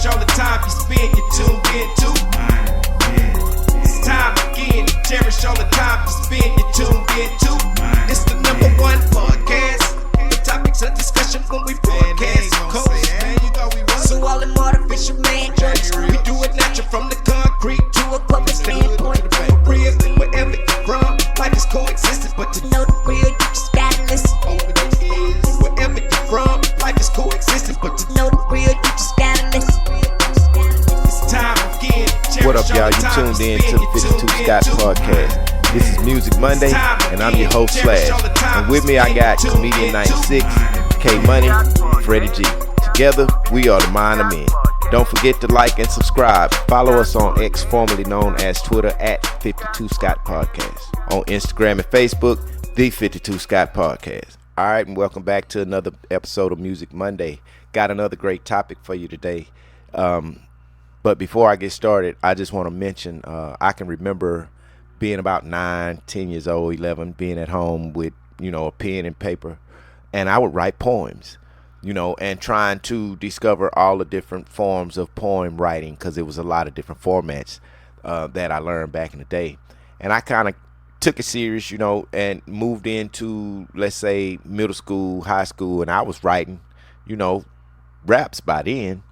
cherish all the time you spend, you tuned in to. It's time again to cherish all the time you spend, you tuned in to. It's the number one podcast. The topics of discussion when we broadcast. So all them artificial man jokes, we do it natural from the concrete to a public standpoint. Real, wherever you're from, life is coexisting, but to know the real, you just gotta listen. Wherever you're from, life is coexisting, but to know the real, you just gotta listen. It's time again. What up, y'all? You tuned in to the 52 Scott Podcast. This is Music Monday, and I'm your host, Slash. And with me, I got Comedian 96, K Money, Freddie G. Together, we are the Mind of Men. Don't forget to like and subscribe. Follow us on X, formerly known as Twitter, at 52 Scott Podcast. On Instagram and Facebook, the 52 Scott Podcast. All right, and welcome back to another episode of Music Monday. Got another great topic for you today. But before I get started, I just want to mention, I can remember being about 9, 10 years old, 11, being at home with, a pen and paper, and I would write poems, and trying to discover all the different forms of poem writing, because there was a lot of different formats that I learned back in the day. And I kind of took it serious, and moved into, let's say, middle school, high school, and I was writing, raps by then.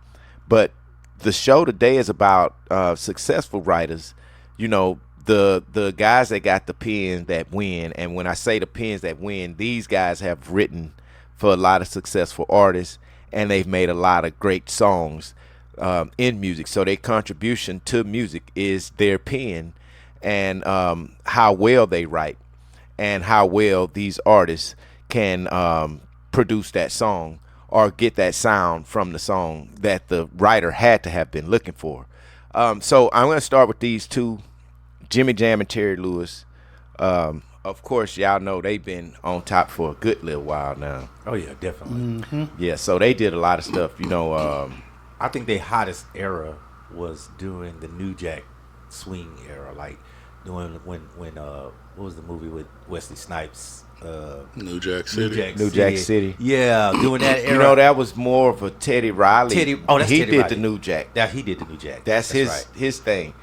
But the show today is about successful writers, the guys that got the pens that win. And when I say the pens that win, these guys have written for a lot of successful artists, and they've made a lot of great songs in music. So their contribution to music is their pen, and how well they write, and how well these artists can produce that song or get that sound from the song that the writer had to have been looking for. So I'm going to start with these two, Jimmy Jam and Terry Lewis. Of course, y'all know they've been on top for a good little while now. Oh, yeah, definitely. Mm-hmm. Yeah, so they did a lot of stuff, I think their hottest era was during the New Jack Swing era, like doing when what was the movie with Wesley Snipes? New Jack City. New Jack City. Yeah, doing that era. That was more of a Teddy Riley. That's he Teddy did Riley. the New Jack. Yeah, he did the New Jack. That's his thing.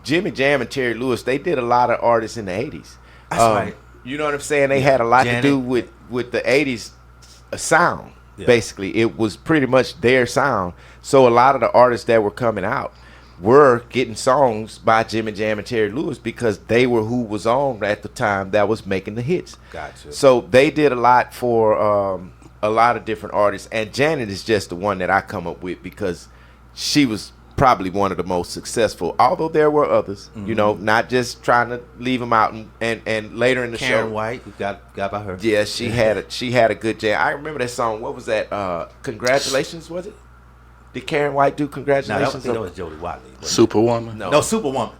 Jimmy Jam and Terry Lewis, they did a lot of artists in the 80s. That's right. You know what I'm saying? They had a lot Janet. to do with the 80s sound. Yeah. Basically, it was pretty much their sound. So a lot of the artists that were coming out were getting songs by Jimmy Jam and Terry Lewis because they were who was on at the time that was making the hits. Gotcha. So they did a lot for a lot of different artists, and Janet is just the one that I come up with because she was probably one of the most successful, although there were others, not just trying to leave them out. And later in the Karen show, White, we got by her. yeah, she had a good jam. I remember that song. What was that? Congratulations, was it? Did Karen White do No, Congratulations? that was Jody Watley. Superwoman. No, Superwoman.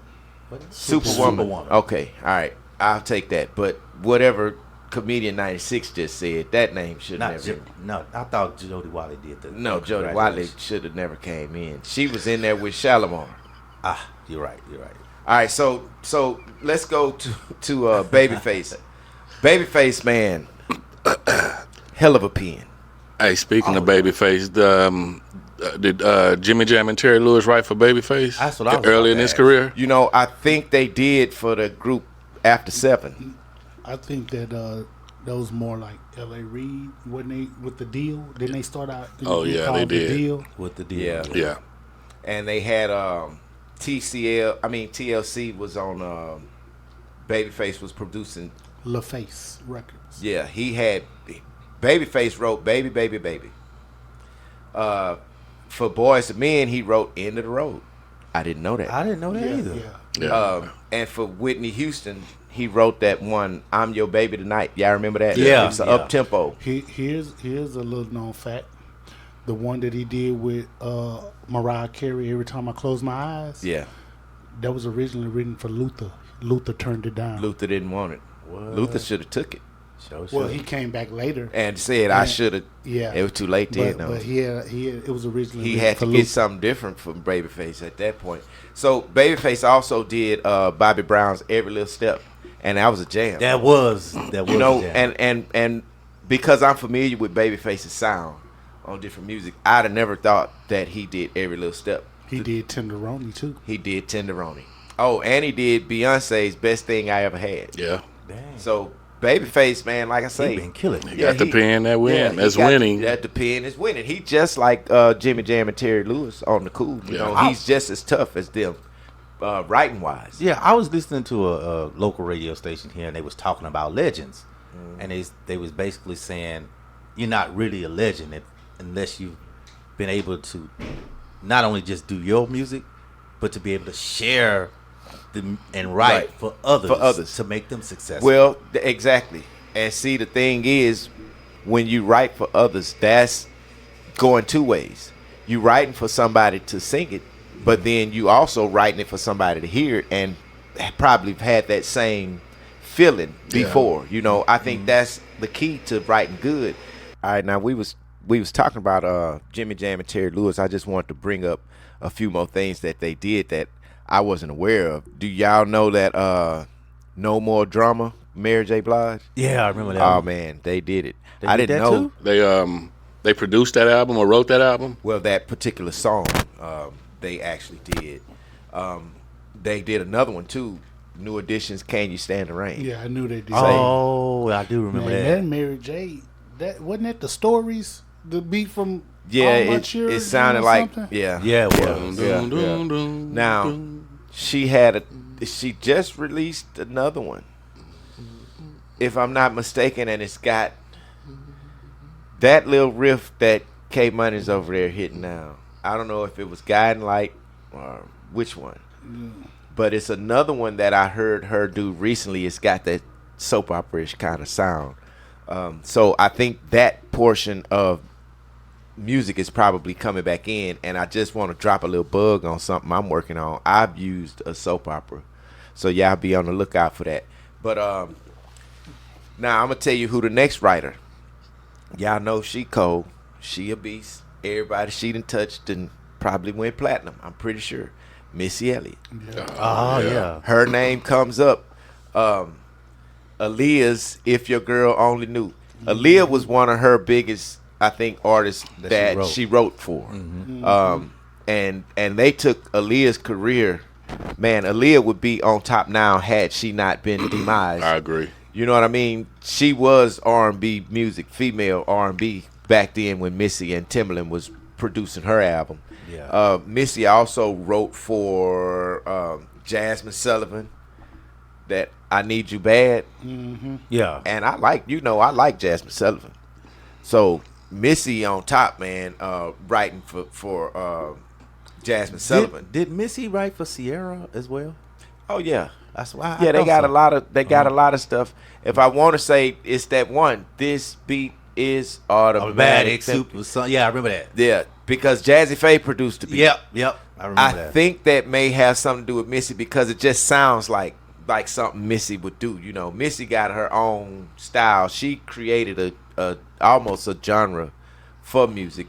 Superwoman. Okay, all right, I'll take that. But whatever Comedian 96 just said, that name should never. No, I thought Jody Watley did that. No, Jody Watley should have never came in. She was in there with Shalimar. Ah, you're right. All right, so let's go to Babyface. Babyface, man, hell of a pen. Hey, speaking of Babyface, did Jimmy Jam and Terry Lewis write for Babyface That's what I was early in about to his ask. career? I think they did for the group After 7. I think that that was more like L.A. Reid when they with the deal. Didn't they start out? Oh, yeah, they did. The deal. With the deal. Yeah. And they had TLC was on. Babyface was producing. LaFace Records. Yeah, he had. Babyface wrote "Baby, Baby, Baby." For Boys to Men, he wrote "End of the Road." I didn't know that. I didn't know that either. Yeah. And for Whitney Houston, he wrote that one "I'm Your Baby Tonight." Y'all remember that? Yeah. It was an Yeah. up tempo. Here's a little known fact. The one that he did with Mariah Carey, "Every Time I Close My Eyes." Yeah. That was originally written for Luther. Luther turned it down. Luther didn't want it. What? Luther should have took it Well, he came back later and said, "I should have." Yeah. It was too late then. But it was originally He written had for to Luther. get something different from Babyface at that point. So Babyface also did Bobby Brown's "Every Little Step," and that was a jam. That was a jam. and because I'm familiar with Babyface's sound, on different music. I'd have never thought that he did Every Little Step. He did Tenderoni too. He did Tenderoni. Oh, and he did Beyonce's Best Thing I Ever Had. Yeah. Dang. So Babyface, man, like I say, He been killing it. He got the pen that win. That's winning. That the pen is winning. He just like Jimmy Jam and Terry Lewis on the cool. You know, he's just as tough as them, writing wise. Yeah, I was listening to a local radio station here, and they was talking about legends, and they was basically saying you're not really a legend unless you've been able to not only just do your music, but to be able to share and write for others to make them successful. Well, exactly. And see, the thing is, when you write for others, that's going two ways. You writing for somebody to sing it, but then you also writing it for somebody to hear it and probably had that same feeling before. You know, I think that's the key to writing good. All right, now we was talking about Jimmy Jam and Terry Lewis. I just wanted to bring up a few more things that they did that I wasn't aware of. Do y'all know that No More Drama, Mary J. Blige? Yeah, I remember that. Oh one. man, they did it. They I did didn't that know. too? They produced that album or wrote that album. Well, that particular song, they actually did. They did another one too. New Edition's "Can You Stand the Rain." Yeah, I knew they did. Oh, I do remember Man, that. that Mary J. That wasn't that the stories, the beat from Yeah, All My it Children sounded or like something? yeah. Yeah, it was. Yeah. Now she just released another one, if I'm not mistaken, and it's got that little riff that K Money's over there hitting now. I don't know if it was Guiding Light or which one, but it's another one that I heard her do recently. It's got that soap opera-ish kind of sound. So I think that portion of music is probably coming back in, and I just want to drop a little bug on something I'm working on. I've used a soap opera, so y'all be on the lookout for that. But now I'm gonna tell you who the next writer. Y'all know she cold, she a beast. Everybody she done touched and probably went platinum. I'm pretty sure. Missy Elliott. Oh, yeah. Her name comes up. Aaliyah's "If Your Girl Only Knew." Aaliyah was one of her biggest, I think, artists that she wrote for. And they took Aaliyah's career. Man, Aaliyah would be on top now had she not been demised. I agree. You know what I mean? She was R&B music, female R&B back then when Missy and Timbaland was producing her album. Yeah. Missy also wrote for Jasmine Sullivan, that "I Need You Bad." Yeah. And I like Jasmine Sullivan. So Missy on top, man, writing for Jasmine Sullivan. Did Missy write for Sierra as well? Oh yeah. That's why. Yeah, they got a lot of stuff. If I want to say, it's that one. This beat is automatic. Yeah, I remember that. Yeah, because Jazzy Faye produced the beat. Yep. I remember that. I think that may have something to do with Missy because it just sounds like something Missy would do. You know, Missy got her own style. She created a almost a genre for music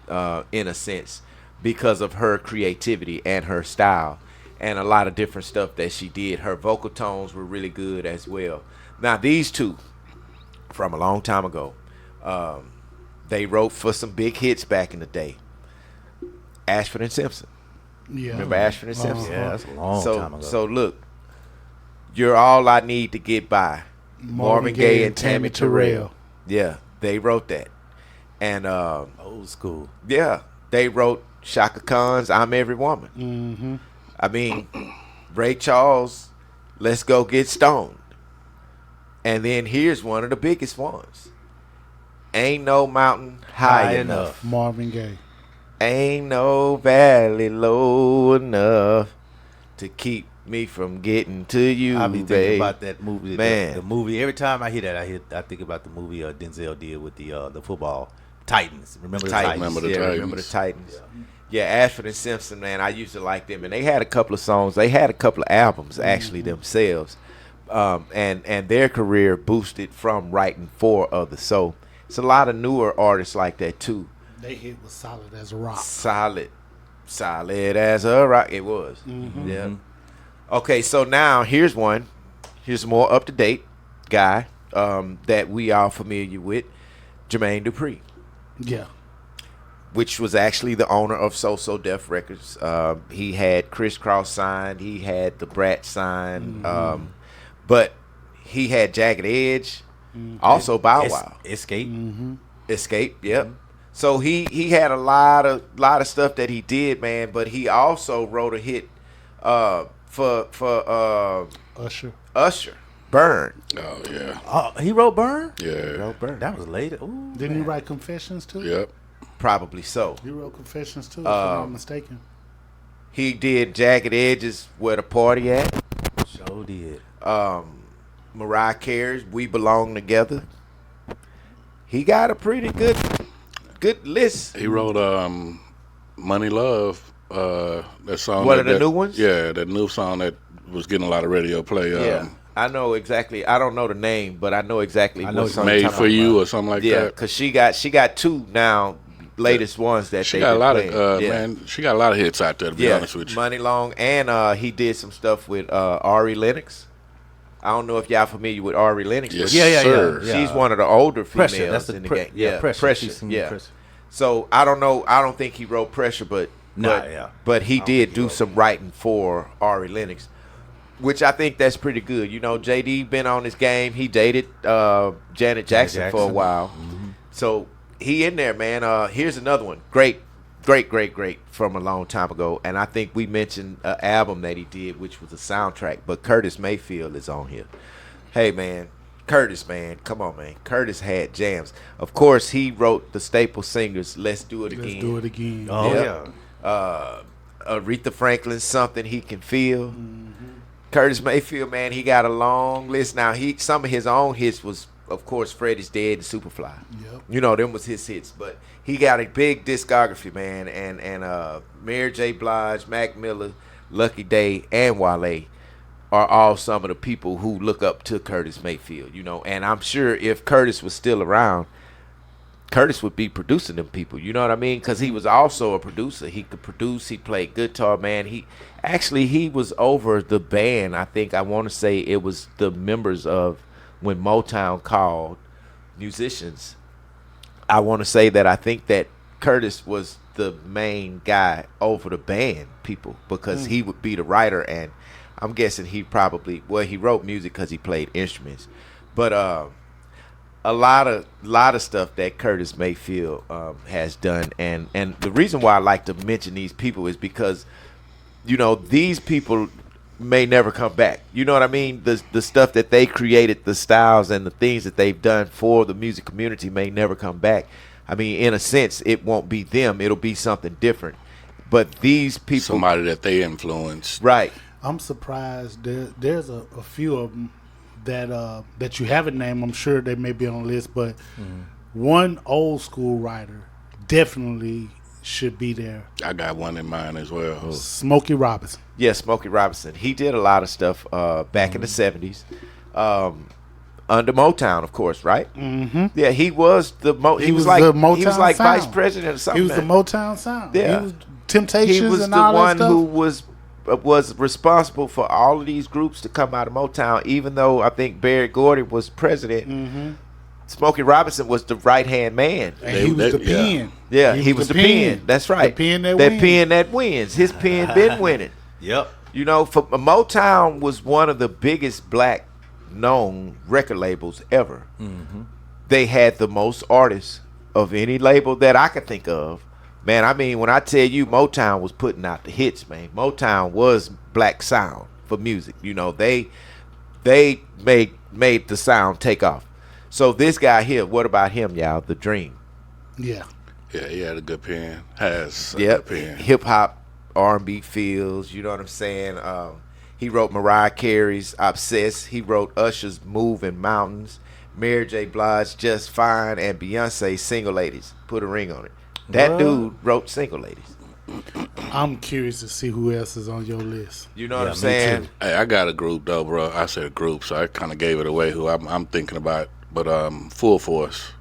in a sense because of her creativity and her style and a lot of different stuff that she did. Her vocal tones were really good as well. Now these two from a long time ago, they wrote for some big hits back in the day. Ashford and Simpson. Yeah. Remember Ashford and Simpson? Yeah, that's a long time ago. So look, "You're All I Need to Get By," Marvin Gaye and Tammy Terrell. Yeah, they wrote that. And Old school. yeah, they wrote Shaka Khan's "I'm Every Woman." I mean, Ray Charles, "Let's Go Get Stoned." And then here's one of the biggest ones. "Ain't No Mountain High Enough. Marvin Gaye. Ain't no valley low enough to keep me from getting to you, I be thinking babe." about that movie. Man. The movie. Every time I hear that, I think about the movie Denzel did with the football Titans. Remember the Titans? Remember the Yeah, Titans. remember the Titans. Yeah, Ashford and Simpson, man, I used to like them, and they had a couple of songs. They had a couple of albums actually themselves, and their career boosted from writing for others. So it's a lot of newer artists like that too. They hit was solid as a rock. Solid as a rock. It was. Yeah. Okay, so now here's one. Here's a more up to date guy that we are familiar with, Jermaine Dupri. Yeah. which was actually the owner of So Def Records. He had Criss Cross signed. He had the Brat signed. But he had Jagged Edge, also Bow Wow. Escape. Escape, yep. So he had a lot of stuff that he did, man. But he also wrote a hit for Usher, Burn. Oh yeah. He wrote Burn? Yeah. Wrote Burn. That was later. Ooh, Didn't he write Confessions too? Yep. Probably so. He wrote Confessions too, if I'm not mistaken. He did Jagged Edges, Where the Party At. Sure did. Mariah Carey's We Belong Together. He got a pretty good list. He wrote Money Love, that song. One of the new ones? Yeah, that new song that was getting a lot of radio play. Yeah. I know exactly. I don't know the name, but I know exactly what song Made you're for talking You about. or something like Yeah, that. because she got two now, latest ones that She they got a been lot playing. of Yeah. man. She got a lot of hits out there. To be honest with you. Money Long, and he did some stuff with Ari Lennox. I don't know if y'all familiar with Ari Lennox. Yes, but sir. Yeah. She's one of the older females Pressure. That's the in the game. Pressure. Pressure. She's some Yeah. Pressure. So I don't know. I don't think he wrote Pressure, but but he did do some writing for Ari Lennox, which I think that's pretty good. You know, JD been on his game. He dated Janet Jackson for a while, so he in there, man. Here's another one. Great from a long time ago, and I think we mentioned an album that he did, which was a soundtrack. But Curtis Mayfield is on here. Hey, man. Curtis, man, come on, man. Curtis had jams. Of course, he wrote the staple singers, Let's Do It Again. Let's do it again. Oh, Yep. Aretha Franklin's Something He Can Feel. Mm-hmm. Curtis Mayfield, man, he got a long list. Now, some of his own hits was, of course, Freddy's Dead and Superfly. Yep. You know, them was his hits. But he got a big discography, man. And Mary J. Blige, Mac Miller, Lucky Day, and Wale are all some of the people who look up to Curtis Mayfield, you know. And I'm sure if Curtis was still around, Curtis would be producing them people, you know what I mean? Because he was also a producer. He could produce. He played guitar, man. He was over the band. I think I want to say it was the members of when Motown called musicians. I want to say that I think that Curtis was the main guy over the band people because he would be the writer, and I'm guessing he wrote music because he played instruments, but a lot of stuff that Curtis Mayfield has done, and the reason why I like to mention these people is because, you know, these people may never come back. You know what I mean? The stuff that they created, the styles and the things that they've done for the music community may never come back. I mean, in a sense, it won't be them. It'll be something different. But these people, Somebody that they influenced. right? I'm surprised. There's a few of them that you haven't named. I'm sure they may be on the list, but one old school writer definitely should be there. I got one in mind as well. Smokey Robinson. Yeah, Smokey Robinson. He did a lot of stuff back in the 70s. Under Motown, of course, right? Mm-hmm. Yeah, he was he was like the Motown he was like sound. vice president or something. He was the Motown sound. Yeah. He was Temptations He was and the all one that stuff. who was responsible for all of these groups to come out of Motown. Even though I think Barry Gordy was president, Smokey Robinson was the right hand man. And he was the pen. Yeah, he was the pen. That's right. The pen that that wins. pen that wins. His pen been winning. Yep. You know, Motown was one of the biggest black known record labels ever. They had the most artists of any label that I could think of. Man, I mean, when I tell you Motown was putting out the hits, man, Motown was black sound for music. You know, they made the sound take off. So this guy here, what about him, y'all? The Dream. Yeah. Yeah, he had a good pen. Has a Yep. good pen. Hip hop, R&B feels. You know what I'm saying? He wrote Mariah Carey's "Obsessed." He wrote Usher's "Moving Mountains." Mary J. Blige "Just Fine," and Beyonce's "Single Ladies." Put a ring on it. That dude wrote "Single Ladies." I'm curious to see who else is on your list. You know what I'm me saying? too. Hey, I got a group though, bro. I said a group, so I kind of gave it away. Who I'm thinking about, but Full Force.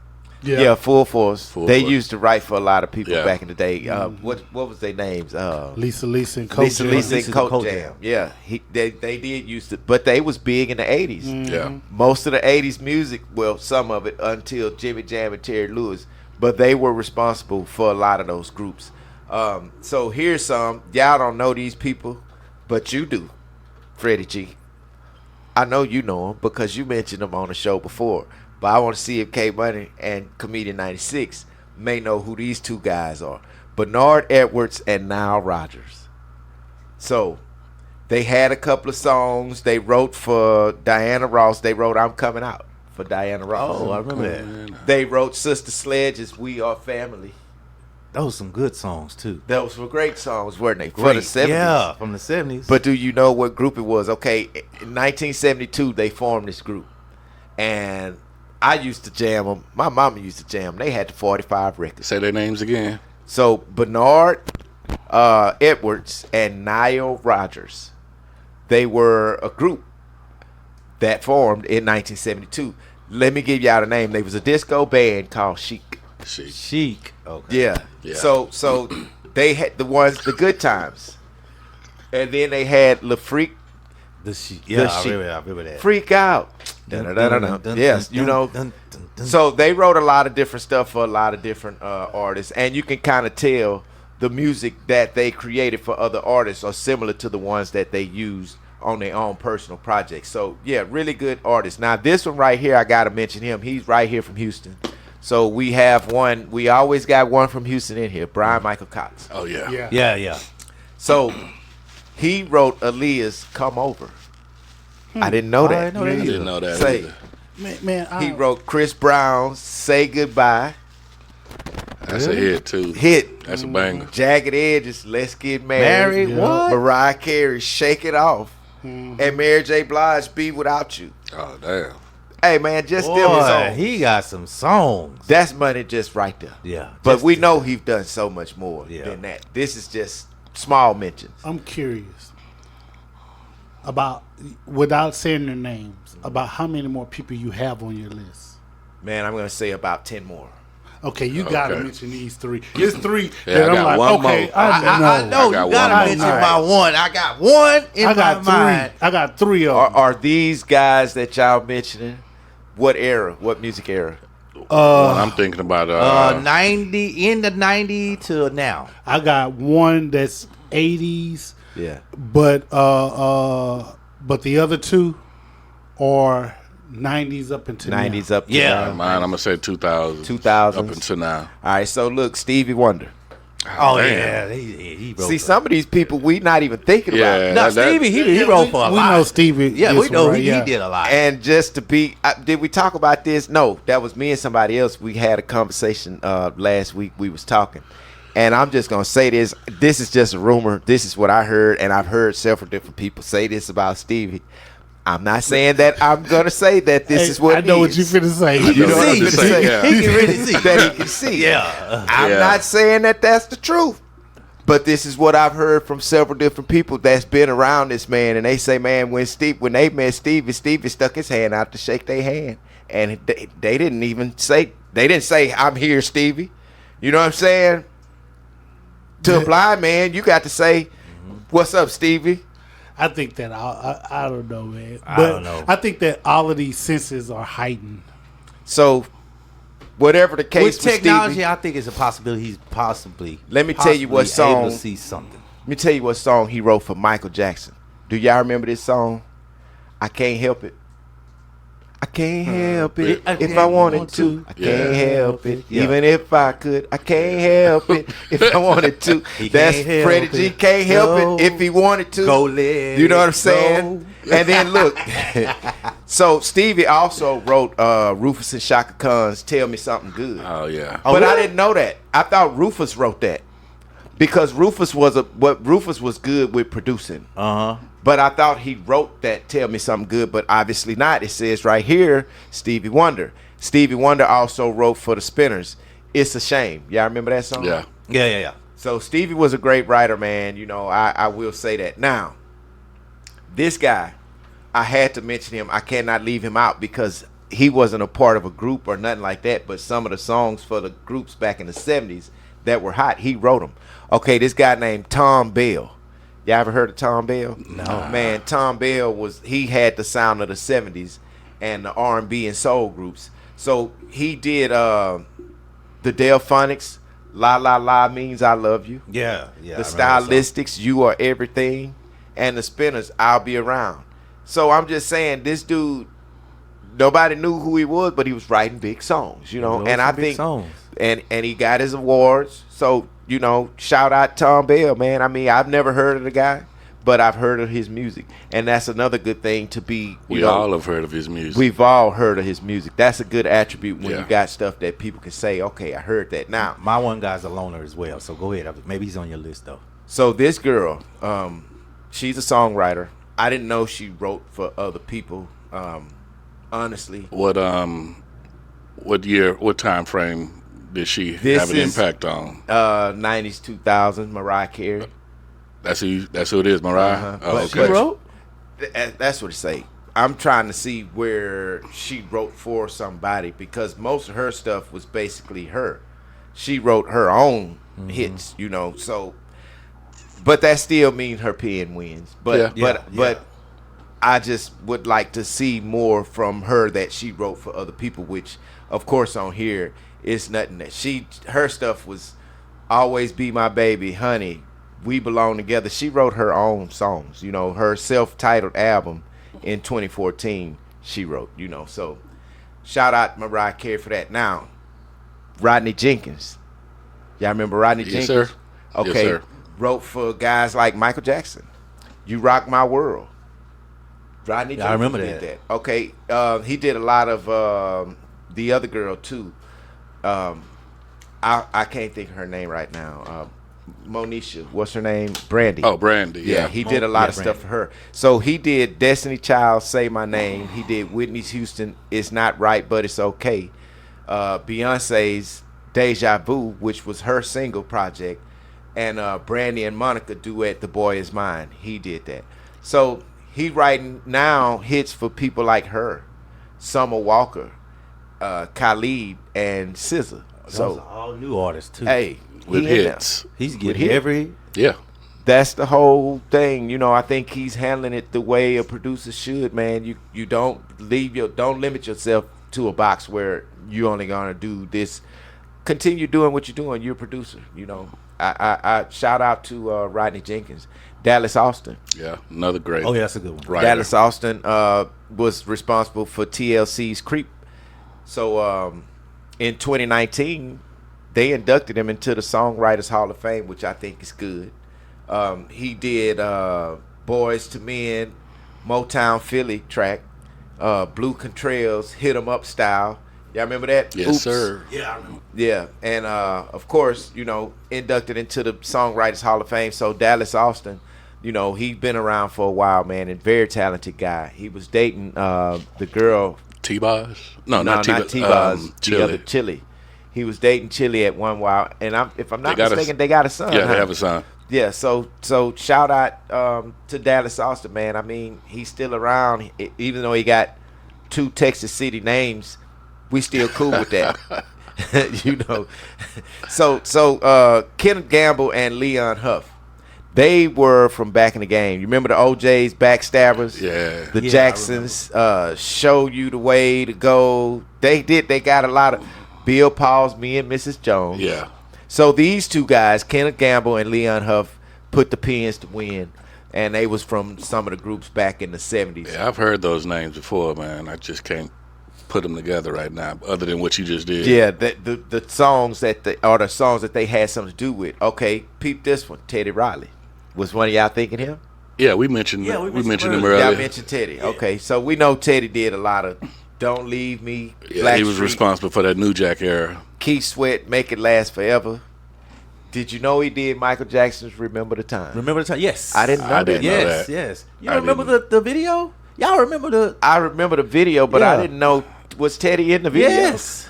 Yeah, Full Force. Full They Force. used to write for a lot of people Yeah. back in the day. What was their names? Lisa and Coach Lisa Jam. and Coach Coach Jam. Jam. Yeah, they did used to, but they was big in the 80s. Yeah, Most of the 80s music, well, some of it until Jimmy Jam and Terry Lewis but they were responsible for a lot of those groups. So here's some. Y'all don't know these people, but you do, Freddie G. I know you know them because you mentioned them on the show before. But I want to see if K Money and Comedian 96 may know who these two guys are. Bernard Edwards and Nile Rodgers. So they had a couple of songs. They wrote for Diana Ross. They wrote I'm Coming Out for Diana Ross. Oh, I remember that. They wrote Sister Sledge's We Are Family. Those were some good songs too. Those were great songs, weren't they? For Great. the 70s. Yeah, from the 70s. But do you know what group it was? Okay, in 1972, they formed this group. And I used to jam them. My mama used to jam them. They had the 45 records. Say their names again. So Bernard Edwards and Nile Rodgers, they were a group that formed in 1972. Let me give y'all the name. They was a disco band called Chic. Chic. Okay. Yeah. Yeah. So they had the Good Times, and then they had Le Freak. The Chic. Yeah, I Chic. remember that. Freak Out. Yes, you know. So they wrote a lot of different stuff for a lot of different artists, and you can kind of tell the music that they created for other artists are similar to the ones that they used on their own personal projects. So yeah, really good artists. Now this one right here, I gotta mention him. He's right here from Houston. So we have one. We always got one from Houston in here. Brian Michael Cox. Oh yeah. Yeah. So he wrote Aaliyah's "Come Over." I didn't know that. I didn't know that I either. didn't know that Say, either. Man, he wrote Chris Brown's "Say Goodbye." That's a hit too. Hit. That's a banger. Jagged Edges, Let's Get Married. Married? What? Mariah Carey, Shake It Off. And Mary J. Blige, Be Without You. Oh damn. Hey, man, just Boy, still his own. he got some songs. That's money just right there. Yeah. But just- we know he's done so much more Yeah. than that. This is just small mentions. I'm curious about, without saying their names, about how many more people you have on your list. Man, I'm going to say about 10 more. Okay, you gotta Okay. mention these three. There's three Yeah, that I I'm got like, one okay, more. I know. I know I got you gotta one mention more. my one. I got one in I got my mind. three. I got three of Are, them. are these guys that y'all mentioning, what era, what music era? One I'm thinking about 90 in the 90 to now. I got one that's 80s, Yeah. but the other two are 90s up until 90s now. up to Yeah. now. mine. I'm gonna say 2000. 2000s. up until now. All right, so look, Stevie Wonder. Oh damn. yeah, he wrote See, for- some of these people we not even thinking Yeah. about. No, that- Stevie, he wrote for a We lot. know Stevie. Yeah, this we know one, he right? did a lot. And just to be, did we talk about this? No, that was me and somebody else. We had a conversation last week. We was talking, and I'm just gonna say this. This is just a rumor. This is what I heard, and I've heard several different people say this about Stevie. I'm not saying that I'm gonna say that this Hey, is what I know it what is. you finna say. You know what I'm See, finna say? yeah. he can really see. That he can see. Yeah. I'm Yeah. not saying that that's the truth, but this is what I've heard from several different people that's been around this man, and they say, man, when they met Stevie stuck his hand out to shake their hand, and they didn't even say, I'm here, Stevie. You know what I'm saying? To a blind man, you got to say, what's up, Stevie? I think that I don't know, man. I But don't know. I think that all of these senses are heightened. So, whatever the case With technology, Stevie, I think it's a possibility. He's possibly. Let me tell you what possibly able song- to see something. let me tell you what song he wrote for Michael Jackson. Do y'all remember this song? I Can't Help It. I can't help it I if can't I wanted want to. to. I can't Yeah. help it Yeah. even if I could. I can't help it if I wanted to. He That's can't help Freddie G. it. Can't help No. it if he wanted to. Go let You know what I'm it saying? go. And then look. So Stevie also wrote Rufus and Shaka Khan's "Tell Me Something Good." Oh yeah. But I really? didn't know that. I thought Rufus wrote that because Rufus was good with producing. But I thought he wrote that "Tell Me Something Good," but obviously not. It says right here, Stevie Wonder. Stevie Wonder also wrote for the Spinners. "It's a Shame." Y'all remember that song? Yeah. Yeah. So Stevie was a great writer, man. You know, I will say that. Now, this guy, I had to mention him. I cannot leave him out because he wasn't a part of a group or nothing like that. But some of the songs for the groups back in the 70s that were hot, he wrote them. Okay, this guy named Tom Bell. Y'all ever heard of Tom Bell? No. Man, Tom Bell he had the sound of the 70s and the R&B and soul groups. So he did the Delphonics, La La La means I love you. Yeah. The I remember that song. Stylistics, you are everything. And the Spinners, I'll be around. So I'm just saying, this dude, nobody knew who he was, but he was writing big songs, you know. Those And are I big think, songs. and he got his awards. So, you know, shout out Tom Bell, man. I mean, I've never heard of the guy, but I've heard of his music. And that's another good thing to be. We all have heard of his music. We've all heard of his music. That's a good attribute when Yeah. you got stuff that people can say, okay, I heard that. Now, My one guy's a loner as well, so go ahead. Maybe he's on your list though. so this girl, she's a songwriter. I didn't know she wrote for other people, honestly. What year? What time frame did she This have an is- impact on? 90s, 2000s, Mariah Carey. That's who it is, Mariah. Uh-huh. Oh, But okay. she wrote? That's what it say. I'm trying to see where she wrote for somebody because most of her stuff was basically her. She wrote her own hits, you know. So, but that still means her pen wins. But Yeah. but I just would like to see more from her that she wrote for other people. Which, of course, on here it's nothing that her stuff was always be my baby, honey. We belong together. She wrote her own songs. You know, her self-titled album in 2014. She wrote. You know, so shout out Mariah Carey for that. Now, Rodney Jenkins. Y'all remember Rodney Yes, Jenkins? sir. Okay. Yes, sir. Wrote for guys like Michael Jackson. You Rock My World. Rodney Jenkins I remember did that. Okay. He did a lot of the other girl too. I can't think of her name right now. Monisha, what's her name? Brandy. Oh, Brandy. Yeah, he did a lot of stuff for her. So he did Destiny Child, Say My Name. He did Whitney Houston, It's Not Right, But It's Okay. Beyonce's Deja Vu, which was her single project. And Brandy and Monica duet, The Boy Is Mine. He did that. So he writing now hits for people like her, Summer Walker, Khalid, and SZA. Those So, are all new artists too. hey, With he in there. hits. He's with getting hit. every. Yeah. That's the whole thing. You know, I think he's handling it the way a producer should, man. You don't limit yourself to a box where you only gonna do this. Continue doing what you're doing. You're a producer, you know. I shout out to Rodney Jenkins. Dallas Austin. Yeah. Another great. Oh yeah, that's a good one. writer. Dallas Austin was responsible for TLC's Creep. So in 2019, they inducted him into the Songwriters Hall of Fame, which I think is good. He did Boys to Men, Motown Philly track, Blue Contrails, Hit 'Em Up Style. Y'all remember that? Yes, Oops. sir. Yeah, I remember. Yeah, and of course, you know, inducted into the Songwriters Hall of Fame. So Dallas Austin, you know, he's been around for a while, man, and very talented guy. He was dating the girl. T-Boz? No, No, not not T-Boz. T-Boz. The Chili. other Chili. He was dating Chili at one while, and if I'm not They got a- mistaken, they got a son. Yeah, huh? they have a son. Yeah, so shout out to Dallas Austin, man. I mean, he's still around, even though he got 2 Texas City names. We still cool with that, you know. So Kenneth Gamble and Leon Huff, they were from back in the game. You remember the OJ's, Backstabbers? Yeah. The Yeah, I Jacksons, Show You the Way to Go. They got a lot of Bill Paul's Me and Mrs. Jones. Yeah. So these two guys, Kenneth Gamble and Leon Huff, put the pins to win, and they was from some of the groups back in the 70s. Yeah, I've heard those names before, man. I just can't put them together right now, other than what you just did. Yeah, the songs the songs that they had something to do with. Okay, peep this one. Teddy Riley. Was one of y'all thinking him? Yeah, we mentioned Yeah, we we mentioned mentioned him earlier. Y'all earlier. mentioned Teddy. Okay, so we know Teddy did a lot of Don't Leave Me, Yeah, Black he was Street, responsible for that New Jack era. Keith Sweat, Make It Last Forever. Did you know he did Michael Jackson's Remember the Time? Remember the time? Yes. I didn't know I that. didn't know Yes, that. yes. You I remember didn't. the video? Y'all remember the? I remember the video, but I Yeah. didn't know, was Teddy in the video? Yes.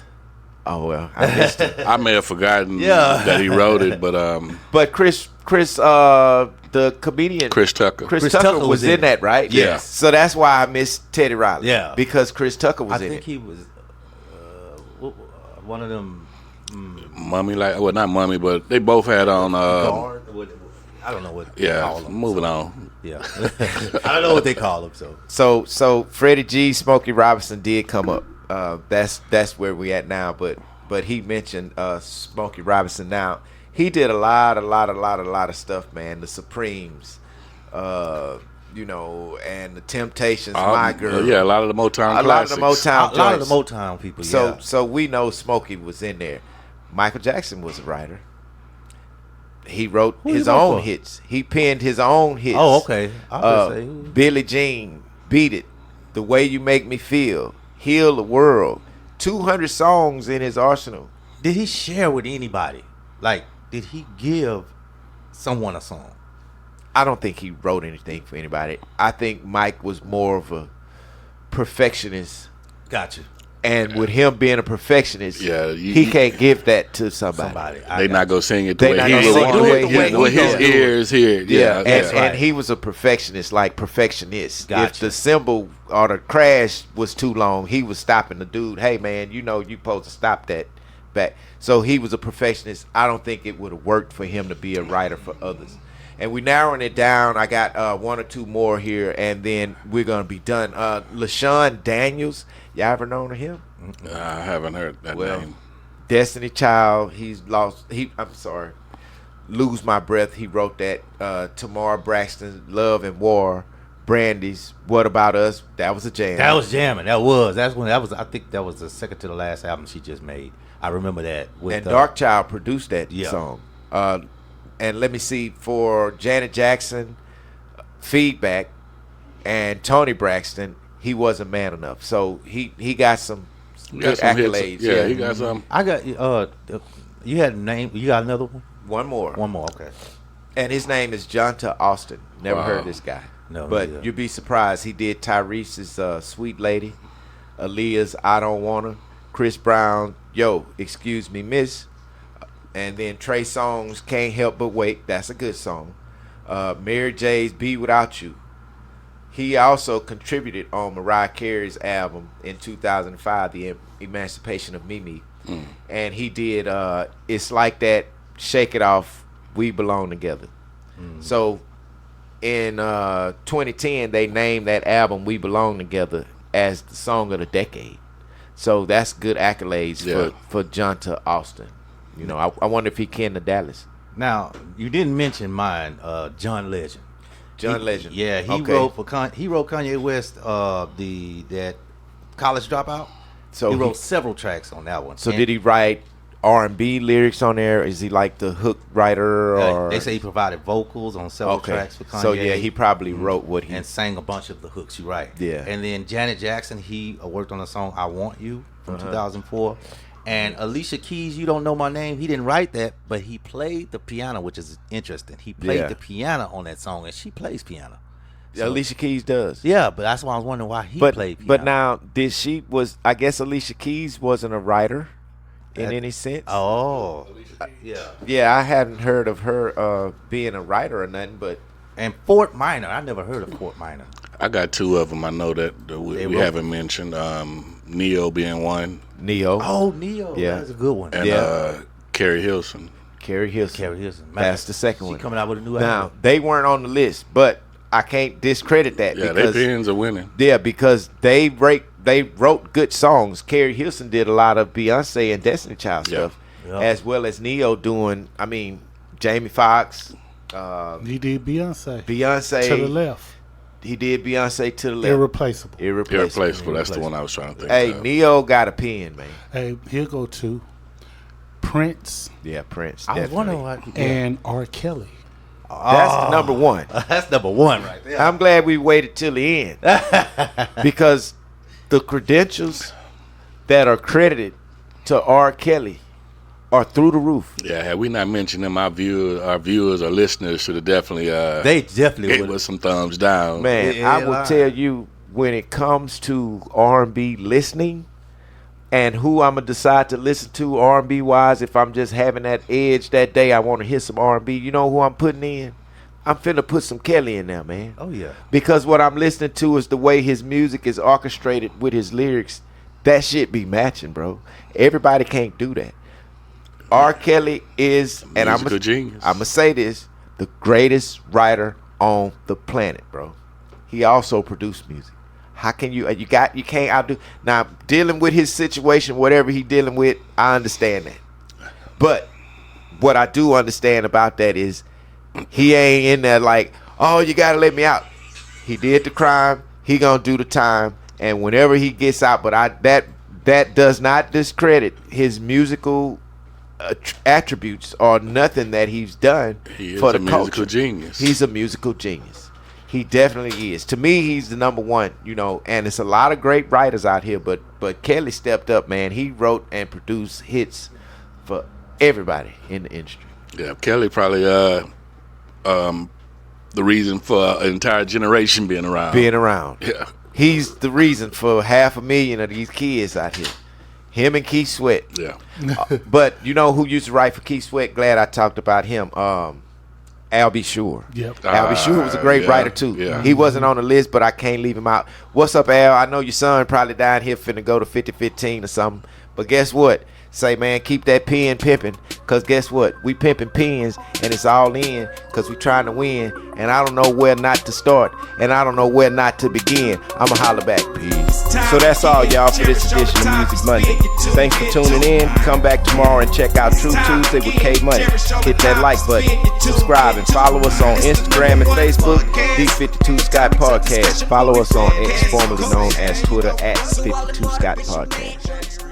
Oh, well, I missed it. I may have forgotten Yeah. that he wrote it, but But Chris, the comedian, Chris Tucker. Chris Tucker was in that, right? Yeah. So that's why I missed Teddy Riley. Yeah. Because Chris Tucker was I in think it. he was one of them. Mummy, not Mummy, but they both had on. Guard? I don't know what. They Yeah, call them, moving so, on. Yeah. I don't know what they call them. So Freddie G, Smokey Robinson did come up. That's where we at now. But but he mentioned Smokey Robinson. Now he did a lot of stuff, man. The Supremes, you know, and the Temptations, My Girl. Yeah, a lot of the Motown classics. A lot of the Motown people. So we know Smokey was in there. Michael Jackson was a writer. He wrote his own hits. He penned his own hits. Oh, okay. I was gonna say Billie Jean, Beat It, The Way You Make Me Feel, Heal the World. 200 songs in his arsenal. Did he share with anybody? Like, did he give someone a song? I don't think he wrote anything for anybody. I think Mike was more of a perfectionist. Gotcha. And with him being a perfectionist, Yeah, he can't give that to somebody. They not gonna sing it the They way not he gonna would sing want it the way it. he The way his gonna do it. ears hear. Yeah, Yeah, and he was a perfectionist, like perfectionist. Gotcha. If the cymbal or the crash was too long, he was stopping the dude. Hey, man, you know you supposed to stop that back. So he was a perfectionist. I don't think it would have worked for him to be a writer for others. And we narrowing it down. I got one or two more here, and then we're gonna be done. LaShawn Daniels, y'all ever known of him? I haven't heard that name. Destiny Child. Lose My Breath. He wrote that. Tamar Braxton, Love and War. Brandy's What About Us. That was a jam. That was jamming. I think that was the second to the last album she just made. I remember that. And Dark Child produced that Yeah. song. And let me see, for Janet Jackson, Feedback, and Tony Braxton, he wasn't man enough. So he got some good accolades. Yeah, he got some. I got you had a name. You got another one? One more. Okay. And his name is Jonta Austin. Never Wow. heard of this guy. No, but neither. you'd be surprised. He did Tyrese's Sweet Lady, Aaliyah's I Don't Wanna, Chris Brown, Yo, Excuse Me Miss, and then Trey Songz, Can't Help But Wait. That's a good song. Mary J's Be Without You. He also contributed on Mariah Carey's album in 2005, The Emancipation of Mimi. And he did It's Like That, Shake It Off, We Belong Together. So in 2010, they named that album We Belong Together as the song of the decade. So that's good accolades for Jonta Austin. You know, I wonder if he can to Dallas. Now, you didn't mention mine, John Legend. John Legend. Yeah, he Okay. wrote for Kanye West that College Dropout. So he wrote several tracks on that one. So did he write R&B lyrics on there? Is he like the hook writer? Or they say he provided vocals on several tracks for Kanye. So yeah, he probably wrote what he and sang a bunch of the hooks. You're right. Yeah. And then Janet Jackson, he worked on the song "I Want You" from 2004. And Alicia Keys, You Don't Know My Name, he didn't write that, but he played the piano, which is interesting. He played the piano on that song, and she plays piano. So, Alicia Keys does. Yeah, but that's why I was wondering why he played piano. But now, I guess Alicia Keys wasn't a writer in any sense. Oh. Yeah. Yeah, I hadn't heard of her being a writer or nothing, but. And Fort Minor, I never heard of Fort Minor. I got two of them. I know that we haven't mentioned. Neo being one. Neo. Oh, Neo. Yeah. That's a good one. And Carrie Hilson. Carrie Hilson. That's the second one. She coming out with a new now, album. they weren't on the list, but I can't discredit that. Yeah, because their pens are winning. Yeah, because they wrote good songs. Carrie Hilson did a lot of Beyonce and Destiny Child stuff, as well as Neo doing, Jamie Foxx. He did Beyonce. Beyonce. To the left. He did Beyonce to the left. Irreplaceable. That's the one I was trying to think of. Hey, Neo got a pen, man. Hey, here go to Prince. Yeah, Prince. I was wondering why. And R. Kelly. That's number one. That's number one right there. I'm glad we waited till the end. Because the credentials that are credited to R. Kelly are through the roof. Yeah, had we not mentioned them, our viewers or listeners should have definitely they definitely gave us some thumbs down. Man, I will tell you, when it comes to R&B listening and who I'm gonna decide to listen to R&B wise, if I'm just having that edge that day, I want to hear some R&B. You know who I'm putting in? I'm finna put some Kelly in there, man. Oh yeah. Because what I'm listening to is the way his music is orchestrated with his lyrics. That shit be matching, bro. Everybody can't do that. R. Kelly is, and I'm gonna say this, the greatest writer on the planet, bro. He also produced music. How can you can't outdo. Now, dealing with his situation, whatever he dealing with, I understand that. But what I do understand about that is he ain't in there like, oh, you got to let me out. He did the crime. He going to do the time. And whenever he gets out, but that does not discredit his musical attributes or nothing that he's done He is for the a musical culture. genius. He's a musical genius. He definitely is. To me, he's the number one, and it's a lot of great writers out here, but Kelly stepped up, man. He wrote and produced hits for everybody in the industry. Yeah, Kelly probably the reason for an entire generation being around. Yeah. He's the reason for 500,000 of these kids out here. Him and Keith Sweat. Yeah. But you know who used to write for Keith Sweat? Glad I talked about him. Al B. Sure. Yep. Al B. Sure was a great writer too. Yeah. He wasn't on the list, but I can't leave him out. What's up, Al? I know your son probably down here finna go to 50-15 or something. But guess what? Say, man, keep that pen pimping, because guess what? We pimping pens, and it's all in, because we trying to win, and I don't know where not to start, and I don't know where not to begin. I'ma holler back. Peace. So that's all, y'all, for this edition of Music Monday. Thanks for tuning in. Come back tomorrow and check out True Tuesday with K Money. Hit that like button, subscribe, and follow us on Instagram and Facebook, D52 Scott Podcast. Follow us on X, formerly known as Twitter, at 52 Scott Podcast.